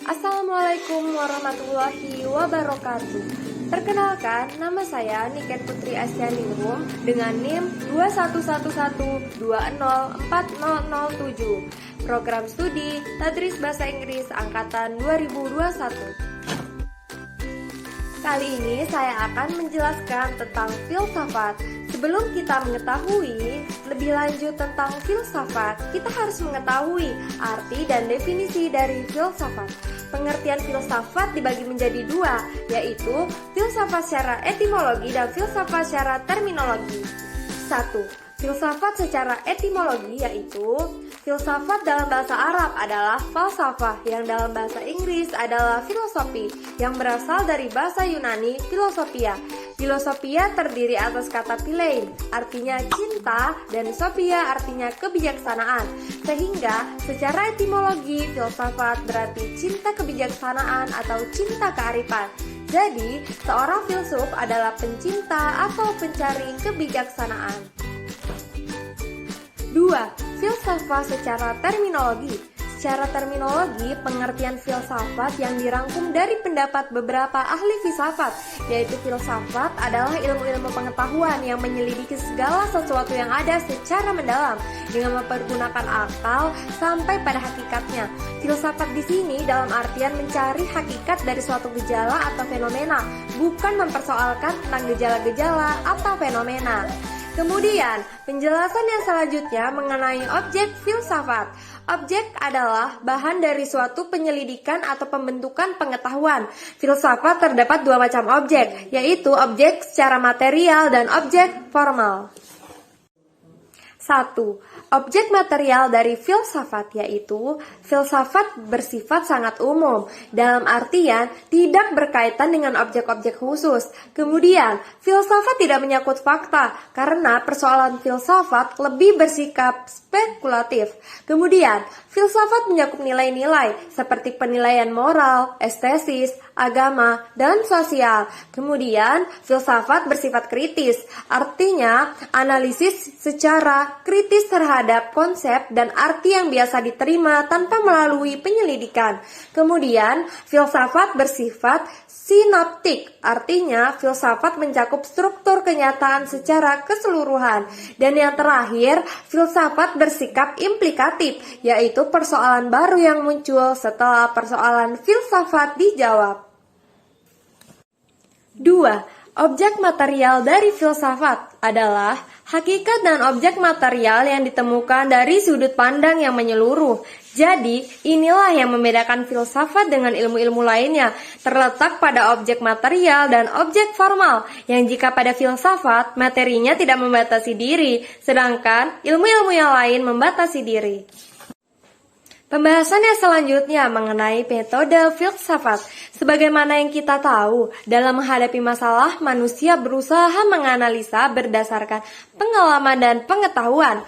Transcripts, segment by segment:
Assalamualaikum warahmatullahi wabarakatuh. Perkenalkan, nama saya Niken Putri Asyaningrum dengan NIM 2111204007. Program studi Tadris Bahasa Inggris Angkatan 2021. Kali ini saya akan menjelaskan tentang filsafat. Sebelum kita mengetahui lebih lanjut tentang filsafat, kita harus mengetahui arti dan definisi dari filsafat. Pengertian filsafat dibagi menjadi dua, yaitu filsafat secara etimologi dan filsafat secara terminologi. 1. Filsafat secara etimologi yaitu filsafat dalam bahasa Arab adalah falsafah, yang dalam bahasa Inggris adalah filosofi, yang berasal dari bahasa Yunani filosofia. Filosofia terdiri atas kata philein, artinya cinta, dan sophia artinya kebijaksanaan. Sehingga secara etimologi filsafat berarti cinta kebijaksanaan atau cinta kearifan. Jadi, seorang filsuf adalah pencinta atau pencari kebijaksanaan. 2. Filsafat secara terminologi. Secara terminologi, pengertian filsafat yang dirangkum dari pendapat beberapa ahli filsafat, yaitu filsafat adalah ilmu-ilmu pengetahuan yang menyelidiki segala sesuatu yang ada secara mendalam dengan mempergunakan akal sampai pada hakikatnya. Filsafat di sini dalam artian mencari hakikat dari suatu gejala atau fenomena, bukan mempersoalkan tentang gejala-gejala atau fenomena. Kemudian, penjelasan yang selanjutnya mengenai objek filsafat. Objek adalah bahan dari suatu penyelidikan atau pembentukan pengetahuan. Filsafat terdapat dua macam objek, yaitu objek secara material dan objek formal. 1. Objek material dari filsafat yaitu filsafat bersifat sangat umum, dalam artian tidak berkaitan dengan objek-objek khusus. Kemudian, filsafat tidak menyangkut fakta karena persoalan filsafat lebih bersikap spekulatif. Kemudian, filsafat mencakup nilai-nilai seperti penilaian moral, estetis, agama, dan sosial. Kemudian, filsafat bersifat kritis, artinya analisis secara kritis terhadap konsep dan arti yang biasa diterima tanpa melalui penyelidikan. Kemudian, filsafat bersifat sinoptik, artinya filsafat mencakup struktur kenyataan secara keseluruhan. Dan yang terakhir, filsafat bersikap implikatif, yaitu persoalan baru yang muncul setelah persoalan filsafat dijawab. 2. Objek material dari filsafat adalah hakikat dan objek material yang ditemukan dari sudut pandang yang menyeluruh. Jadi, inilah yang membedakan filsafat dengan ilmu-ilmu lainnya, terletak pada objek material dan objek formal, yang jika pada filsafat, materinya tidak membatasi diri, sedangkan ilmu-ilmu yang lain membatasi diri. Pembahasan yang selanjutnya mengenai metode filsafat. Sebagaimana yang kita tahu, dalam menghadapi masalah, manusia berusaha menganalisa berdasarkan pengalaman dan pengetahuan.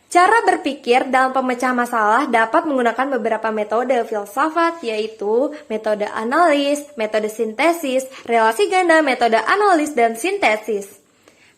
Cara berpikir dalam pemecah masalah dapat menggunakan beberapa metode filsafat, yaitu metode analis, metode sintesis, relasi ganda, metode analis, dan sintesis.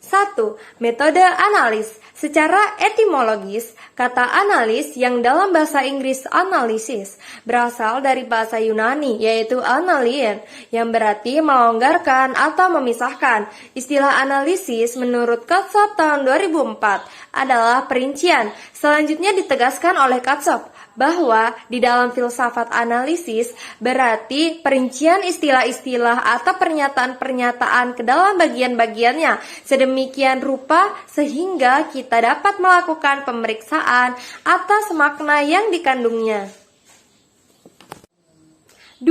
1. Metode analis. Secara etimologis, kata analis yang dalam bahasa Inggris analisis berasal dari bahasa Yunani, yaitu analien, yang berarti melonggarkan atau memisahkan. Istilah analisis menurut Katsop tahun 2004 adalah perincian. Selanjutnya ditegaskan oleh Katsop bahwa di dalam filsafat analisis berarti perincian istilah-istilah atau pernyataan-pernyataan ke dalam bagian-bagiannya sedemikian rupa sehingga kita dapat melakukan pemeriksaan atas makna yang dikandungnya. 2.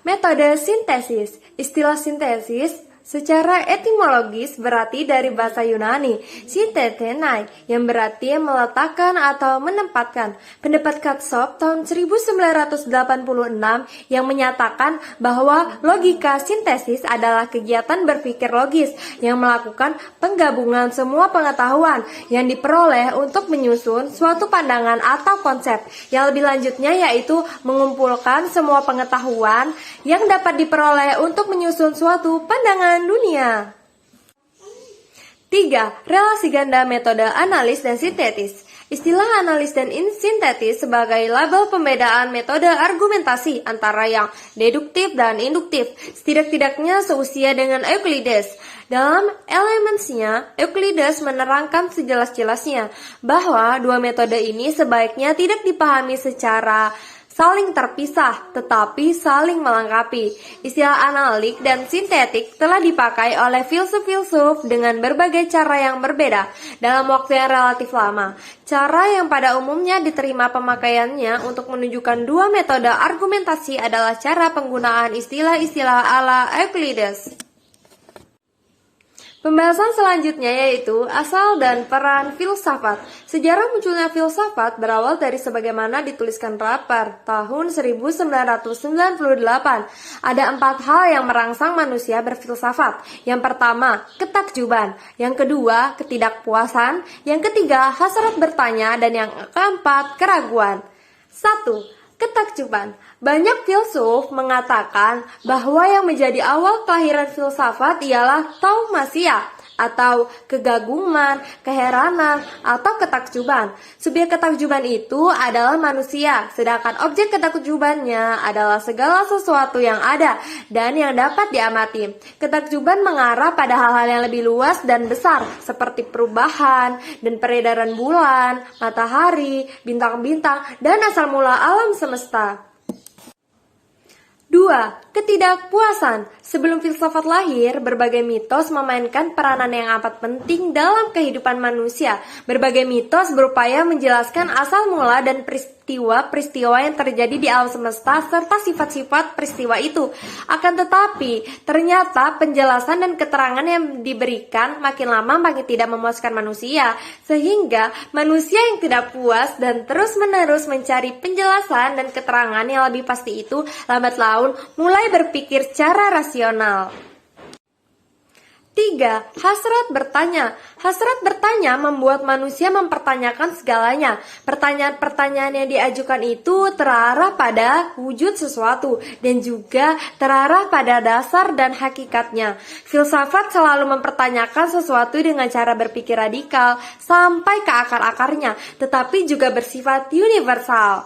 Metode sintesis. Istilah sintesis secara etimologis berarti dari bahasa Yunani, sintetenai, yang berarti meletakkan atau menempatkan. Pendapat Katsop tahun 1986 yang menyatakan bahwa logika sintesis adalah kegiatan berpikir logis yang melakukan penggabungan semua pengetahuan yang diperoleh untuk menyusun suatu pandangan atau konsep. Yang lebih lanjutnya yaitu mengumpulkan semua pengetahuan yang dapat diperoleh untuk menyusun suatu pandangan dunia. 3. Relasi ganda metode analis dan sintetis. Istilah analis dan sintetis sebagai label pembedaan metode argumentasi antara yang deduktif dan induktif, setidak-tidaknya seusia dengan Euclides. Dalam Elements-nya, Euclides menerangkan sejelas-jelasnya bahwa dua metode ini sebaiknya tidak dipahami secara saling terpisah, tetapi saling melengkapi. Istilah analik dan sintetik telah dipakai oleh filsuf-filsuf dengan berbagai cara yang berbeda dalam waktu yang relatif lama. Cara yang pada umumnya diterima pemakaiannya untuk menunjukkan dua metode argumentasi adalah cara penggunaan istilah-istilah ala Euclides. Pembahasan selanjutnya yaitu asal dan peran filsafat. Sejarah munculnya filsafat berawal dari sebagaimana dituliskan Rappert tahun 1998. Ada 4 hal yang merangsang manusia berfilsafat. Yang pertama, ketakjuban. Yang kedua, ketidakpuasan. Yang ketiga, hasrat bertanya. Dan yang keempat, keraguan. 1. Ketakjuban. Banyak filsuf mengatakan bahwa yang menjadi awal kelahiran filsafat ialah taumasia atau kegaguman, keheranan, atau ketakjuban. Subjek ketakjuban itu adalah manusia, sedangkan objek ketakjubannya adalah segala sesuatu yang ada dan yang dapat diamati. Ketakjuban mengarah pada hal-hal yang lebih luas dan besar, seperti perubahan dan peredaran bulan, matahari, bintang-bintang, dan asal mula alam semesta. 2. Ketidakpuasan. Sebelum filsafat lahir, berbagai mitos memainkan peranan yang amat penting dalam kehidupan manusia. Berbagai mitos berupaya menjelaskan asal mula dan peristiwa-peristiwa yang terjadi di alam semesta serta sifat-sifat peristiwa itu. Akan tetapi, ternyata penjelasan dan keterangan yang diberikan makin lama makin tidak memuaskan manusia, sehingga manusia yang tidak puas dan terus-menerus mencari penjelasan dan keterangan yang lebih pasti itu lambat laun mulai berpikir secara rasional. 3. Hasrat bertanya. Hasrat bertanya membuat manusia mempertanyakan segalanya. Pertanyaan-pertanyaan yang diajukan itu terarah pada wujud sesuatu dan juga terarah pada dasar dan hakikatnya. Filsafat selalu mempertanyakan sesuatu dengan cara berpikir radikal sampai ke akar-akarnya, tetapi juga bersifat universal.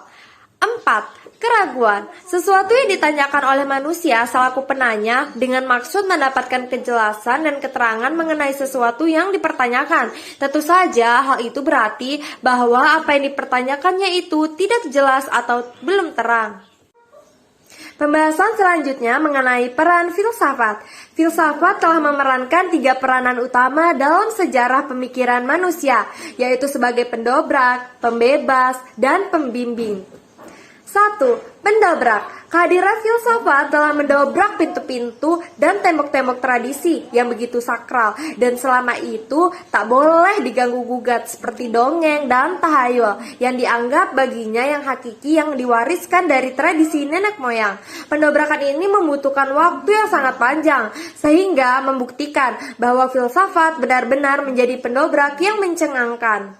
4. Keraguan. Sesuatu yang ditanyakan oleh manusia selaku penanya dengan maksud mendapatkan kejelasan dan keterangan mengenai sesuatu yang dipertanyakan. Tentu saja hal itu berarti bahwa apa yang dipertanyakannya itu tidak jelas atau belum terang. Pembahasan selanjutnya mengenai peran filsafat. Filsafat telah memerankan 3 peranan utama dalam sejarah pemikiran manusia, yaitu sebagai pendobrak, pembebas, dan pembimbing. 1. Pendobrak. Kehadiran filsafat telah mendobrak pintu-pintu dan tembok-tembok tradisi yang begitu sakral dan selama itu tak boleh diganggu-gugat seperti dongeng dan tahayul yang dianggap baginya yang hakiki yang diwariskan dari tradisi nenek moyang. Pendobrakan ini membutuhkan waktu yang sangat panjang sehingga membuktikan bahwa filsafat benar-benar menjadi pendobrak yang mencengangkan.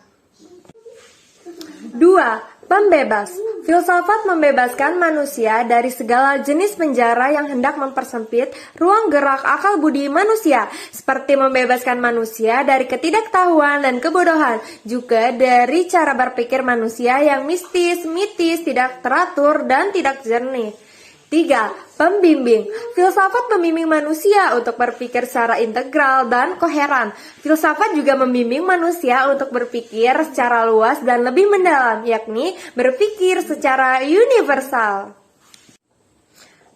2. Pembebas. Filsafat membebaskan manusia dari segala jenis penjara yang hendak mempersempit ruang gerak akal budi manusia, seperti membebaskan manusia dari ketidaktahuan dan kebodohan, juga dari cara berpikir manusia yang mistis, mitis, tidak teratur, dan tidak jernih. 3. Pembimbing. Filsafat membimbing manusia untuk berpikir secara integral dan koheran. Filsafat juga membimbing manusia untuk berpikir secara luas dan lebih mendalam, yakni berpikir secara universal.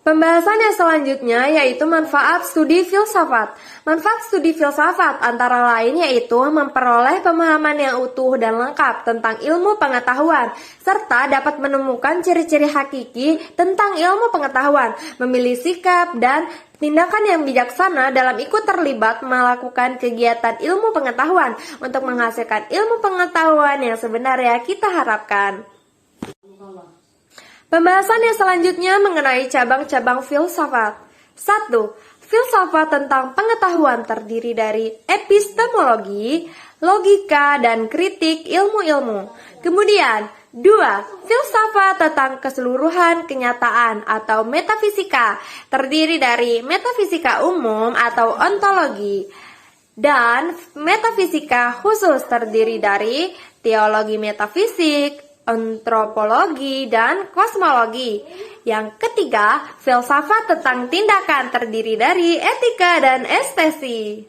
Pembahasan yang selanjutnya yaitu manfaat studi filsafat. Manfaat studi filsafat antara lain yaitu memperoleh pemahaman yang utuh dan lengkap tentang ilmu pengetahuan, serta dapat menemukan ciri-ciri hakiki tentang ilmu pengetahuan, memilih sikap dan tindakan yang bijaksana dalam ikut terlibat melakukan kegiatan ilmu pengetahuan untuk menghasilkan ilmu pengetahuan yang sebenarnya kita harapkan. Pembahasan yang selanjutnya mengenai cabang-cabang filsafat. 1. Filsafat tentang pengetahuan terdiri dari epistemologi, logika, dan kritik ilmu-ilmu. Kemudian, 2. Filsafat tentang keseluruhan kenyataan atau metafisika, terdiri dari metafisika umum atau ontologi, Dan metafisika khusus terdiri dari teologi metafisik, antropologi, dan kosmologi. Yang ketiga, filsafat tentang tindakan terdiri dari etika dan estesi.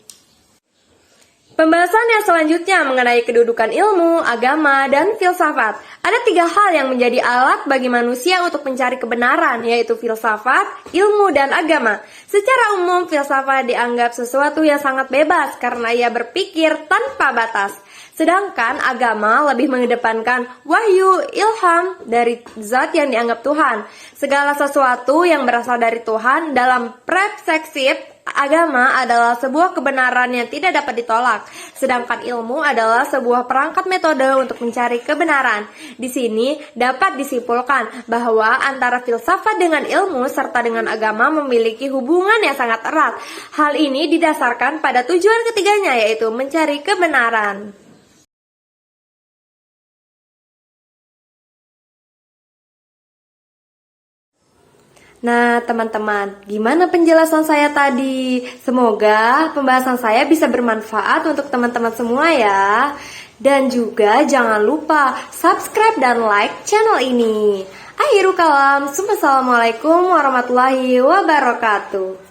Pembahasan yang selanjutnya mengenai kedudukan ilmu, agama, dan filsafat. Ada 3 hal yang menjadi alat bagi manusia untuk mencari kebenaran, yaitu filsafat, ilmu, dan agama. Secara umum, filsafat dianggap sesuatu yang sangat bebas karena ia berpikir tanpa batas. Sedangkan agama lebih mengedepankan wahyu, ilham dari zat yang dianggap Tuhan. Segala sesuatu yang berasal dari Tuhan dalam perspektif agama adalah sebuah kebenaran yang tidak dapat ditolak. Sedangkan ilmu adalah sebuah perangkat metode untuk mencari kebenaran. Di sini dapat disimpulkan bahwa antara filsafat dengan ilmu serta dengan agama memiliki hubungan yang sangat erat. Hal ini didasarkan pada tujuan ketiganya, yaitu mencari kebenaran. Nah, teman-teman, gimana penjelasan saya tadi? Semoga pembahasan saya bisa bermanfaat untuk teman-teman semua ya. Dan juga jangan lupa subscribe dan like channel ini. Akhirul kalam, assalamualaikum warahmatullahi wabarakatuh.